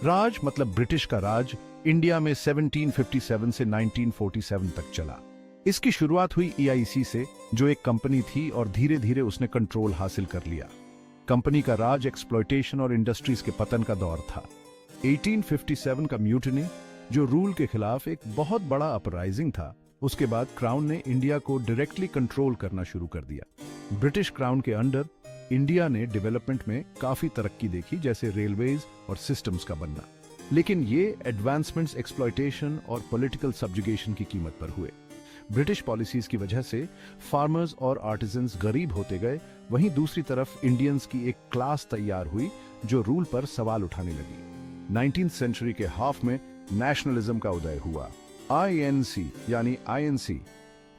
राज मतलब ब्रिटिश का राज इंडिया में 1757 से 1947 तक चला। इसकी शुरुआत हुई EIC से, जो एक कंपनी थी, और धीरे धीरे उसने कंट्रोल हासिल कर लिया। कंपनी का राज एक्सप्लॉयटेशन और इंडस्ट्रीज के पतन का दौर था। 1857 का म्यूटिनी, जो रूल के खिलाफ एक बहुत बड़ा अपराइजिंग था, उसके बाद क्राउन ने इंडिया को डायरेक्टली कंट्रोल करना शुरू कर दिया। ब्रिटिश क्राउन के अंडर इंडिया ने डेवलपमेंट में काफी तरक्की देखी, जैसे रेलवेज और सिस्टम्स का बनना। लेकिन ये एडवांसमेंट्स एक्सप्लॉयटेशन और पॉलिटिकल सब्जुगेशन की कीमत पर हुए। ब्रिटिश पॉलिसीज की वजह से फार्मर्स और आर्टिजन्स गरीब होते गए। वहीं दूसरी तरफ इंडियंस की एक क्लास तैयार हुई जो रूल पर सवाल उठाने लगी। 19th सेंचुरी के हाफ में नेशनलिज्म का उदय हुआ। INC यानी INC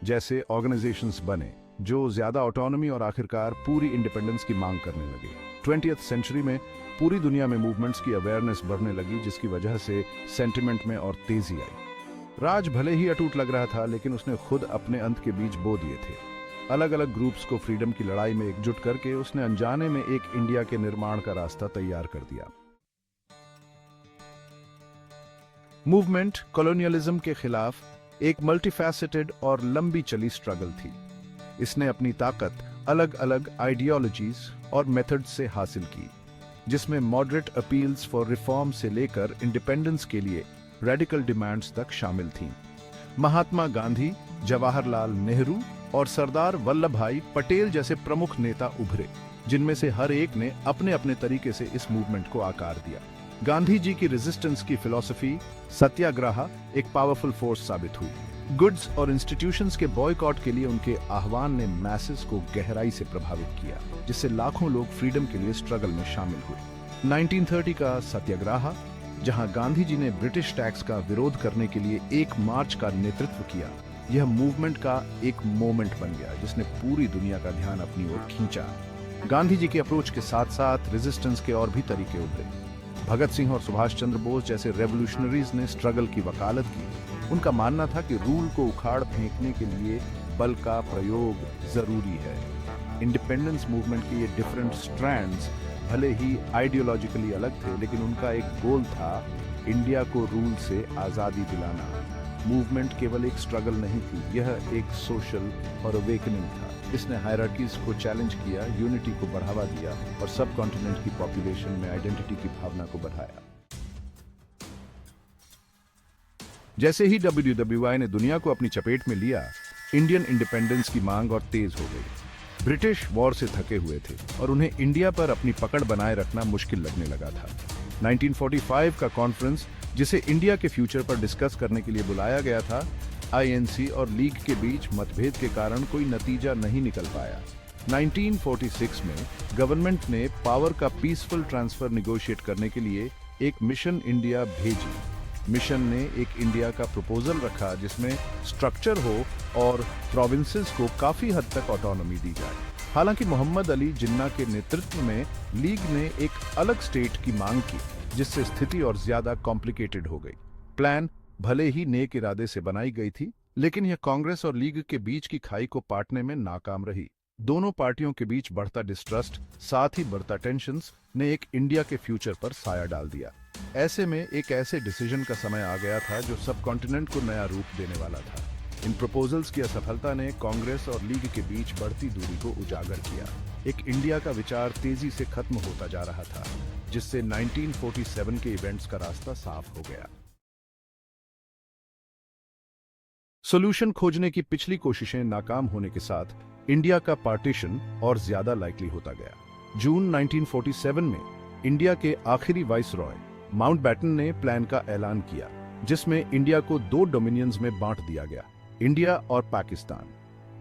जैसे ऑर्गेनाइजेशंस बने जो ज्यादा ऑटोनॉमी और आखिरकार पूरी इंडिपेंडेंस की मांग करने लगे। 20th सेंचुरी में पूरी दुनिया में मूवमेंट्स की अवेयरनेस बढ़ने लगी, जिसकी वजह से सेंटिमेंट में और तेजी आई। राज भले ही अटूट लग रहा था, लेकिन उसने खुद अपने अंत के बीज बो दिए थे। अलग अलग ग्रुप्स को फ्रीडम की लड़ाई में एकजुट करके उसने अनजाने में एक इंडिया के निर्माण का रास्ता तैयार कर दिया। मूवमेंट कॉलोनियलिज्म के खिलाफ एक मल्टीफैसेटेड और लंबी चली स्ट्रगल थी। इसने अपनी ताकत अलग अलग आइडियोलॉजीज और मेथड्स से हासिल की, जिसमें मॉडरेट अपील्स फॉर रिफॉर्म से लेकर इंडिपेंडेंस के लिए रेडिकल डिमांड्स तक शामिल थीं। महात्मा गांधी, जवाहरलाल नेहरू और सरदार वल्लभ भाई पटेल जैसे प्रमुख नेता उभरे, जिनमें से हर एक ने अपने अपने तरीके से इस मूवमेंट को आकार दिया। गांधी जी की रेजिस्टेंस की फिलॉसफी सत्याग्रह एक पावरफुल फोर्स साबित हुई। गुड्स और इंस्टीट्यूशंस के बॉयकॉट के लिए उनके आह्वान ने मैसेस को गहराई से प्रभावित किया, जिससे लाखों लोग फ्रीडम के लिए स्ट्रगल में शामिल हुए। 1930 का सत्याग्रह, जहां गांधी जी ने ब्रिटिश टैक्स का विरोध करने के लिए एक मार्च का नेतृत्व किया, यह मूवमेंट का एक मोमेंट बन गया जिसने पूरी दुनिया का ध्यान अपनी ओर खींचा। गांधी जी के अप्रोच के साथ साथ रेजिस्टेंस के और भी तरीके उभरे। भगत सिंह और सुभाष चंद्र बोस जैसे रेवोल्यूशनरीज ने स्ट्रगल की वकालत की। उनका मानना था कि रूल को उखाड़ फेंकने के लिए बल का प्रयोग जरूरी है। इंडिपेंडेंस मूवमेंट के ये डिफरेंट स्ट्रैंड्स भले ही आइडियोलॉजिकली अलग थे, लेकिन उनका एक गोल था इंडिया को रूल से आजादी दिलाना। मूवमेंट केवल एक स्ट्रगल नहीं थी, यह एक सोशल और अवेकनिंग था। इसने हायरार्कीज को चैलेंज किया, यूनिटी को बढ़ावा दिया और सब कॉन्टिनेंट की पॉपुलेशन में आइडेंटिटी की भावना को बढ़ाया। जैसे ही WWI ने दुनिया को अपनी चपेट में लिया, इंडियन इंडिपेंडेंस की मांग और तेज हो गई। ब्रिटिश वॉर से थके हुए थे और उन्हें इंडिया पर अपनी पकड़ बनाए रखना मुश्किल लगने लगा था। 1945 का कॉन्फ्रेंस, जिसे इंडिया के फ्यूचर पर डिस्कस करने के लिए बुलाया गया था, INC और लीग के बीच मतभेद के कारण कोई नतीजा नहीं निकल पाया। 1946 में गवर्नमेंट ने पावर का पीसफुल ट्रांसफर निगोशिएट करने के लिए एक मिशन इंडिया भेजी। मिशन ने एक इंडिया का प्रपोजल रखा जिसमें स्ट्रक्चर हो और प्रोविंसेस को काफी हद तक ऑटोनॉमी दी जाए। हालांकि मोहम्मद अली जिन्ना के नेतृत्व में लीग ने एक अलग स्टेट की मांग की, जिससे स्थिति और ज्यादा कॉम्प्लिकेटेड हो गई। प्लान भले ही नेक इरादे से बनाई गई थी, लेकिन यह कांग्रेस और लीग के बीच की खाई को पाटने में नाकाम रही। दोनों पार्टियों के बीच बढ़ता डिस्ट्रस्ट, साथ ही बढ़ता टेंशंस ने एक इंडिया के फ्यूचर पर साया डाल दिया। ऐसे में एक ऐसे डिसीजन का समय आ गया था जो सब कॉन्टिनेंट को नया रूप देने वाला था। इन प्रपोजल्स की असफलता ने कांग्रेस और लीग के बीच बढ़ती दूरी को उजागर किया। एक इंडिया का विचार तेजी से खत्म होता जा रहा था, जिससे 1947 के इवेंट्स का रास्ता साफ हो गया। सोल्यूशन खोजने की पिछली कोशिशें नाकाम होने के साथ इंडिया का पार्टीशन और ज्यादा लाइकली होता गया। जून 1947 में इंडिया के आखिरी वाइसरॉय माउंटबैटन ने प्लान का ऐलान किया, जिसमें इंडिया को 2 डोमिनियंस में बांट दिया गया, इंडिया और पाकिस्तान।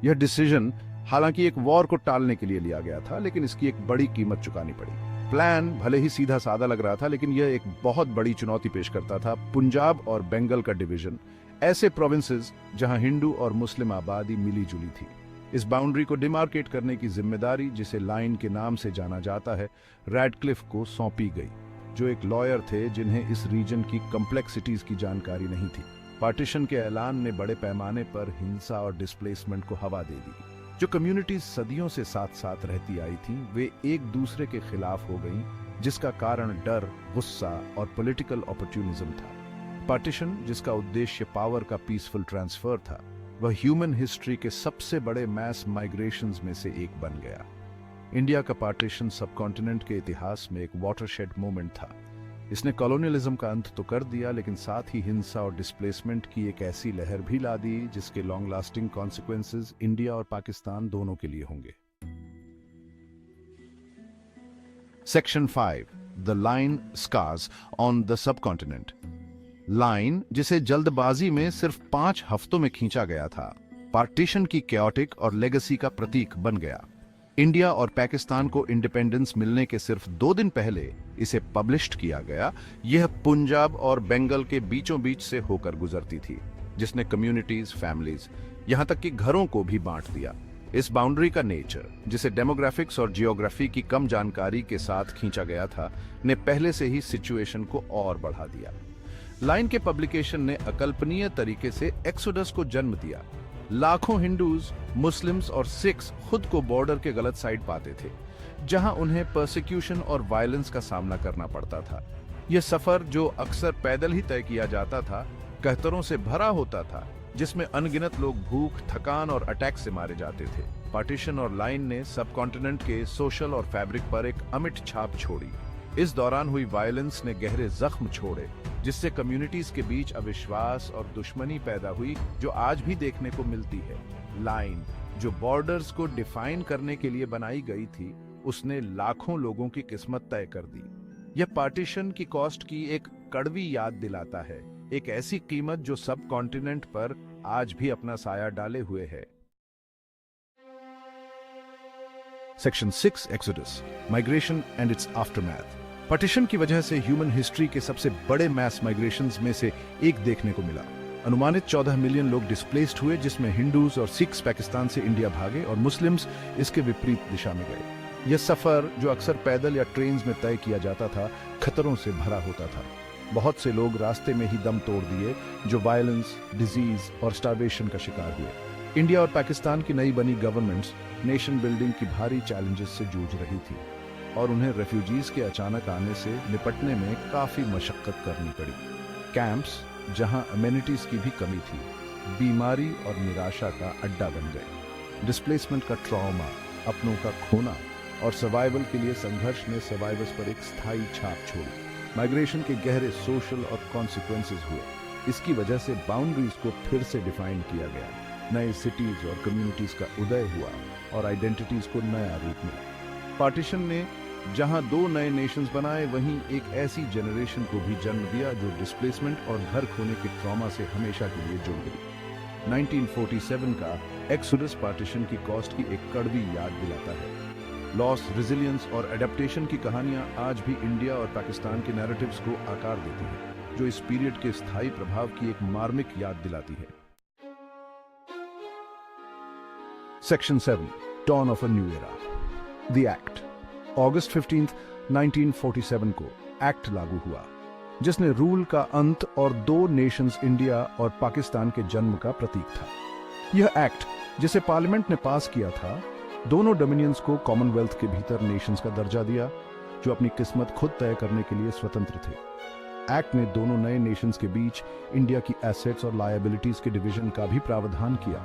यह डिसीजन हालांकि एक वॉर को टालने के लिए लिया गया था, लेकिन इसकी एक बड़ी कीमत चुकानी पड़ी। प्लान भले ही सीधा साधा लग रहा था, लेकिन यह एक बहुत बड़ी चुनौती पेश करता था। पंजाब और बंगाल का डिवीजन, ऐसे प्रोविंसेस जहां हिंदू और मुस्लिम आबादी मिली जुली थी। इस बाउंड्री को डिमार्केट करने की जिम्मेदारी, जिसे लाइन के नाम से जाना जाता है, रैडक्लिफ को सौंपी गई, जो एक लॉयर थे जिन्हें इस रीजन की कॉम्प्लेक्सिटीज की जानकारी नहीं थी। पार्टीशन के ऐलान ने बड़े पैमाने पर हिंसा और डिस्प्लेसमेंट को हवा दे दी। जो कम्युनिटीज सदियों से साथ साथ रहती आई थीं, वे एक दूसरे के खिलाफ हो गईं, जिसका कारण डर, गुस्सा और पॉलिटिकल अपॉर्चुनिज्म था। पार्टीशन, जिसका उद्देश्य पावर का पीसफुल ट्रांसफर था, वह ह्यूमन हिस्ट्री के सबसे बड़े मैस माइग्रेशंस में से एक बन गया। इंडिया का पार्टीशन सबकॉन्टिनेंट के इतिहास में एक वाटरशेड मोमेंट था। इसने कॉलोनियलिज्म का अंत तो कर दिया, लेकिन साथ ही हिंसा और डिस्प्लेसमेंट की एक ऐसी लहर भी ला दी जिसके लॉन्ग लास्टिंग कॉन्सिक्वेंसेस इंडिया और पाकिस्तान दोनों के लिए होंगे। Section 5, the line scars on the subcontinent. Line, जिसे जल्दबाजी में सिर्फ 5 हफ्तों में खींचा गया था, पार्टीशन की कैओटिक और लेगेसी का प्रतीक बन गया। इंडिया और पाकिस्तान को इंडिपेंडेंस मिलने के सिर्फ 2 दिन पहले इसे पब्लिश्ड किया गया। यह पंजाब और बंगाल के बीचों बीच से होकर गुजरती थी, जिसने कम्युनिटीज, फैमिलीज, यहां तक कि घरों को भी बांट दिया। इस बाउंड्री का नेचर, जिसे डेमोग्राफिक्स और जियोग्राफी की कम जानकारी के साथ खींचा गया था, ने पहले से ही सिचुएशन को और बढ़ा दिया। लाइन के पब्लिकेशन ने अकल्पनीय तरीके से एक्सोडस को जन्म दिया। लाखों हिंदूज, मुस्लिम्स और सिख्स खुद को बॉर्डर के गलत साइड पाते थे, जहां उन्हें परसिक्यूशन और वायलेंस का सामना करना पड़ता था। यह सफर, जो अक्सर पैदल ही तय किया जाता था, कहतरों से भरा होता था, जिसमें अनगिनत लोग भूख, थकान और अटैक से मारे जाते थे। पार्टीशन और लाइन ने सबकॉन्टिनेंट के सोशल और फैब्रिक पर एक अमिट छाप छोड़ी। इस दौरान हुई वायलेंस ने गहरे जख्म छोड़े, जिससे कम्युनिटीज के बीच अविश्वास और दुश्मनी पैदा हुई, जो आज भी देखने को मिलती है। लाइन, जो बॉर्डर्स को डिफाइन करने के लिए बनाई गई थी, उसने लाखों लोगों की किस्मत तय कर दी। यह पार्टीशन की कॉस्ट की एक कड़वी याद दिलाता है, एक ऐसी कीमत जो सब कॉन्टिनेंट पर आज भी अपना साया डाले हुए है। Section 6, exodus, migration and it's aftermath. Partition की वजह से ह्यूमन हिस्ट्री के सबसे बड़े मैस माइग्रेशंस में से एक देखने को मिला। अनुमानित 14 मिलियन लोग डिस्प्लेस्ड हुए, जिसमें हिंदूज और सिख्स पाकिस्तान से इंडिया भागे और मुस्लिम्स इसके विपरीत दिशा में गए। यह सफर, जो अक्सर पैदल या ट्रेन्स में तय किया जाता था, खतरों से भरा होता था। बहुत से लोग रास्ते में ही दम तोड़ दिए, जो वायलेंस, डिजीज और स्टार्वेशन का शिकार हुए। इंडिया और पाकिस्तान की नई बनी गवर्नमेंट्स नेशन बिल्डिंग की भारी चैलेंजेस से जूझ रही थी और उन्हें रेफ्यूजीज के अचानक आने से निपटने में काफी मशक्कत करनी पड़ी। कैंप्स, जहां अमेनिटीज की भी कमी थी, बीमारी और निराशा का अड्डा बन गए। डिस्प्लेसमेंट का ट्रॉमा, अपनों का खोना और सर्वाइवल के लिए संघर्ष ने सर्वाइवर्स पर एक स्थायी छाप छोड़ी। माइग्रेशन के गहरे सोशल और कॉन्सिक्वेंसेस हुए। इसकी वजह से बाउंड्रीज को फिर से डिफाइन किया गया, नए सिटीज और कम्युनिटीज का उदय हुआ और आइडेंटिटीज को नया रूप मिला। पार्टीशन ने जहां 2 नए नेशंस बनाए, वहीं एक ऐसी जनरेशन को भी जन्म दिया जो डिस्प्लेसमेंट और घर खोने के ट्रॉमा से हमेशा के लिए जुड़ गई। 1947 का एक्सोडस पार्टीशन की कॉस्ट की एक कड़वी याद दिलाता है। लॉस, रेजिलियंस और एडेप्टेशन की कहानियां आज भी इंडिया और पाकिस्तान के नैरेटिव्स को आकार देती हैं, जो इस पीरियड के स्थायी प्रभाव की एक मार्मिक याद दिलाती है। Section 7, Dawn of a New Era. The Act. अगस्त 15, 1947 को एक्ट लागू हुआ, जिसने रूल का अंत और 2 नेशंस इंडिया और पाकिस्तान के जन्म का प्रतीक था। यह एक्ट, जिसे पार्लियामेंट ने पास किया था, दोनों डोमिनियंस को कॉमनवेल्थ के भीतर नेशंस का दर्जा दिया, जो अपनी किस्मत खुद तय करने के लिए स्वतंत्र थे। एक्ट ने दोनों नए नेशंस के बीच इंडिया की एसेट्स और लायबिलिटीज के डिवीजन का भी प्रावधान किया।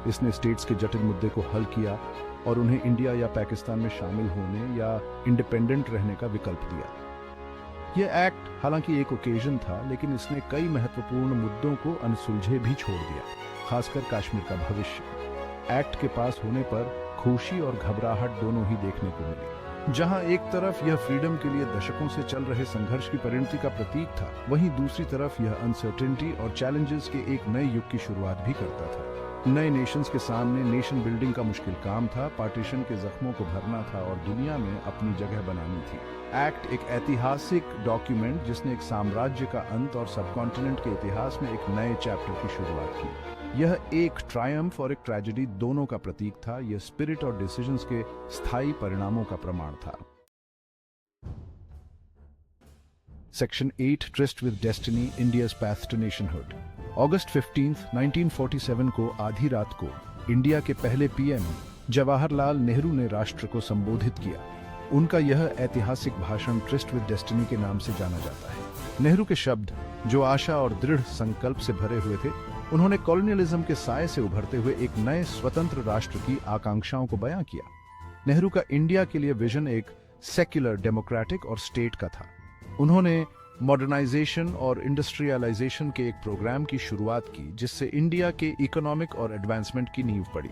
इसने स्टेट्स के जटिल मुद्दे को हल किया और उन्हें इंडिया या पाकिस्तान में शामिल होने या इंडिपेंडेंट रहने का विकल्प दिया। यह एक्ट हालांकि एक ओकेजन था, लेकिन इसने कई महत्वपूर्ण मुद्दों को अनसुलझे भी छोड़ दिया, खासकर कश्मीर का भविष्य। एक्ट के पास होने पर खुशी और घबराहट दोनों ही देखने को मिली। जहां एक तरफ यह फ्रीडम के लिए दशकों से चल रहे संघर्ष की परिणति का प्रतीक था, वहीं दूसरी तरफ यह अनसर्टेनिटी और चैलेंजेस के एक नए युग की शुरुआत भी करता था। नए नेशंस के सामने नेशन बिल्डिंग का मुश्किल काम था, पार्टीशन के जख्मों को भरना था और दुनिया में अपनी जगह बनानी थी। एक्ट एक ऐतिहासिक डॉक्यूमेंट, जिसने एक साम्राज्य का अंत और सबकॉन्टिनेंट के इतिहास में एक नए चैप्टर की शुरुआत की। यह एक ट्रायम्फ और एक ट्रेजेडी दोनों का प्रतीक था। यह स्पिरिट और डिसीजंस के स्थायी परिणामों का प्रमाण था। Section 8, tryst with destiny, India's path to nationhood. अगस्त 15, 1947 को आधी रात को इंडिया के पहले पीएम जवाहरलाल नेहरू ने राष्ट्र को संबोधित किया। उनका यह ऐतिहासिक भाषण ट्रिस्ट विद डेस्टिनी के नाम से जाना जाता है। नेहरू के शब्द, जो आशा और दृढ़ संकल्प से भरे हुए थे, उन्होंने कॉलोनियलिज्म के साए से उभरते हुए एक नए स्वतंत्र राष्ट्र की आकांक्षाओं को बयां किया। नेहरू का इंडिया के लिए विजन एक सेक्युलर, डेमोक्रेटिक और स्टेट का था। उन्होंने मॉडर्नाइजेशन और इंडस्ट्रियलाइजेशन के एक प्रोग्राम की शुरुआत की, जिससे इंडिया के इकोनॉमिक और एडवांसमेंट की नींव पड़ी।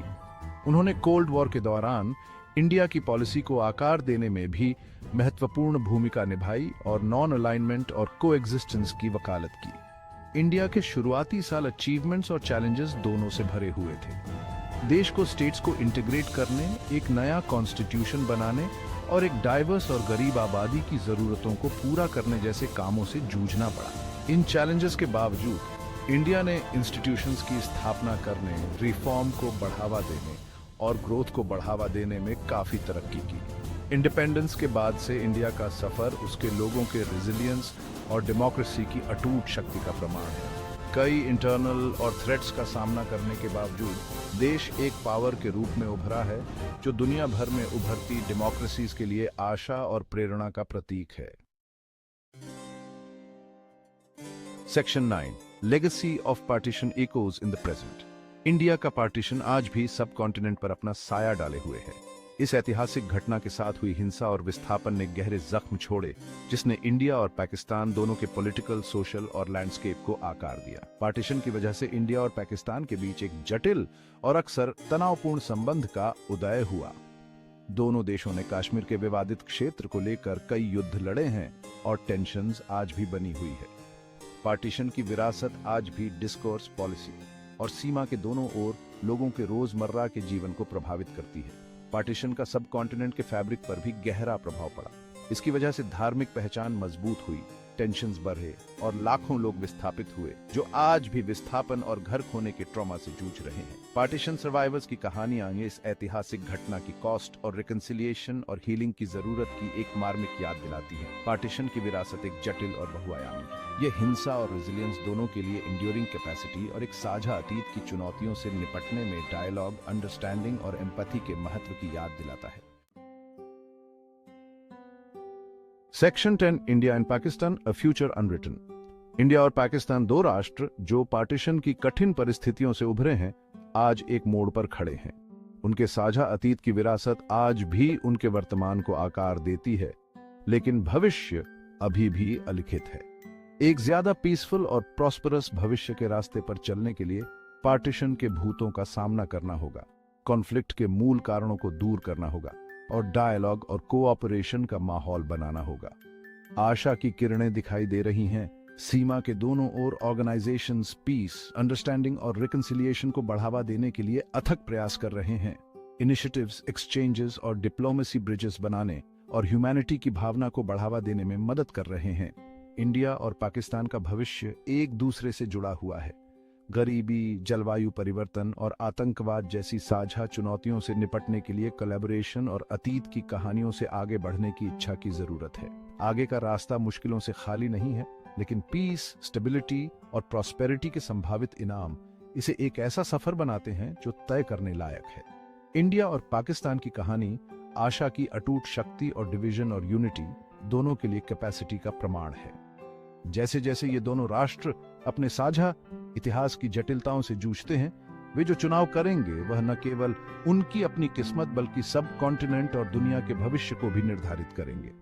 उन्होंने कोल्ड वॉर के दौरान इंडिया की पॉलिसी को आकार देने में भी महत्वपूर्ण भूमिका निभाई और नॉन अलाइनमेंट और कोएग्जिस्टेंस की वकालत की। इंडिया के शुरुआती साल अचीवमेंट्स और चैलेंजेस दोनों से भरे हुए थे। देश को स्टेट्स को इंटीग्रेट करने, एक नया कॉन्स्टिट्यूशन बनाने और एक डाइवर्स और गरीब आबादी की जरूरतों को पूरा करने जैसे कामों से जूझना पड़ा। इन चैलेंजेस के बावजूद इंडिया ने इंस्टीट्यूशंस की स्थापना करने, रिफॉर्म को बढ़ावा देने और ग्रोथ को बढ़ावा देने में काफी तरक्की की। इंडिपेंडेंस के बाद से इंडिया का सफर उसके लोगों के रेजिलियंस और डेमोक्रेसी की अटूट शक्ति का प्रमाण है। कई इंटरनल और थ्रेट्स का सामना करने के बावजूद देश एक पावर के रूप में उभरा है, जो दुनिया भर में उभरती डेमोक्रेसीज के लिए आशा और प्रेरणा का प्रतीक है। Section 9, legacy of partition echoes in the present. India का पार्टीशन आज भी सब कॉन्टिनेंट पर अपना साया डाले हुए है। इस ऐतिहासिक घटना के साथ हुई हिंसा और विस्थापन ने गहरे जख्म छोड़े, जिसने इंडिया और पाकिस्तान दोनों के पॉलिटिकल, सोशल और लैंडस्केप को आकार दिया। पार्टीशन की वजह से इंडिया और पाकिस्तान के बीच एक जटिल और अक्सर तनावपूर्ण संबंध का उदय हुआ। दोनों देशों ने कश्मीर के विवादित क्षेत्र को लेकर कई युद्ध लड़े हैं और टेंशन्स आज भी बनी हुई है। पार्टीशन की विरासत आज भी डिस्कोर्स, पॉलिसी और सीमा के दोनों ओर लोगों के रोजमर्रा के जीवन को प्रभावित करती है। पार्टीशन का सब कॉन्टिनेंट के फैब्रिक पर भी गहरा प्रभाव पड़ा। इसकी वजह से धार्मिक पहचान मजबूत हुई, टेंशन्स बढ़े और लाखों लोग विस्थापित हुए, जो आज भी विस्थापन और घर खोने के ट्रॉमा से जूझ रहे हैं। पार्टीशन सर्वाइवर्स की कहानियां इस ऐतिहासिक घटना की कॉस्ट और रिकंसिलिएशन और हीलिंग की जरूरत की एक मार्मिक याद दिलाती है। पार्टीशन की विरासत एक जटिल और बहुआयामी है। यह हिंसा और रेजिलियंस दोनों के लिए इंड्योरिंग कैपेसिटी और एक साझा अतीत की चुनौतियों से निपटने में डायलॉग, अंडरस्टैंडिंग और एम्पैथी के महत्व की याद दिलाता है। Section 10, India and Pakistan, a future unwritten. India और पाकिस्तान, दो राष्ट्र जो पार्टीशन की कठिन परिस्थितियों से उभरे हैं, आज एक मोड़ पर खड़े हैं। उनके साझा अतीत की विरासत आज भी उनके वर्तमान को आकार देती है, लेकिन भविष्य अभी भी अलिखित है। एक ज्यादा पीसफुल और प्रॉस्परस भविष्य के रास्ते पर चलने के लिए पार्टीशन के भूतों का सामना करना होगा, कॉन्फ्लिक्ट के मूल कारणों को दूर करना होगा और डायलॉग और कोऑपरेशन का माहौल बनाना होगा। आशा की किरणें दिखाई दे रही हैं। सीमा के दोनों ओर ऑर्गेनाइजेशंस पीस, अंडरस्टैंडिंग और रिकंसिलिएशन को बढ़ावा देने के लिए अथक प्रयास कर रहे हैं। इनिशिएटिव्स, एक्सचेंजेस और डिप्लोमेसी ब्रिजेस बनाने और ह्यूमैनिटी की भावना को बढ़ावा देने में मदद कर रहे हैं। इंडिया और पाकिस्तान का भविष्य एक दूसरे से जुड़ा हुआ है। गरीबी, जलवायु परिवर्तन और आतंकवाद जैसी साझा चुनौतियों से निपटने के लिए कोलैबोरेशन और अतीत की कहानियों से आगे बढ़ने की इच्छा की जरूरत है। आगे का रास्ता मुश्किलों से खाली नहीं है, लेकिन पीस, स्टेबिलिटी और प्रॉस्पेरिटी के संभावित इनाम इसे एक ऐसा सफर बनाते हैं जो तय करने लायक है। इंडिया और पाकिस्तान की कहानी आशा की अटूट शक्ति और डिवीजन और यूनिटी दोनों के लिए कैपेसिटी का प्रमाण है। जैसे जैसे ये दोनों राष्ट्र अपने साझा इतिहास की जटिलताओं से जूझते हैं, वे जो चुनाव करेंगे वह न केवल उनकी अपनी किस्मत बल्कि सब कॉन्टिनेंट और दुनिया के भविष्य को भी निर्धारित करेंगे।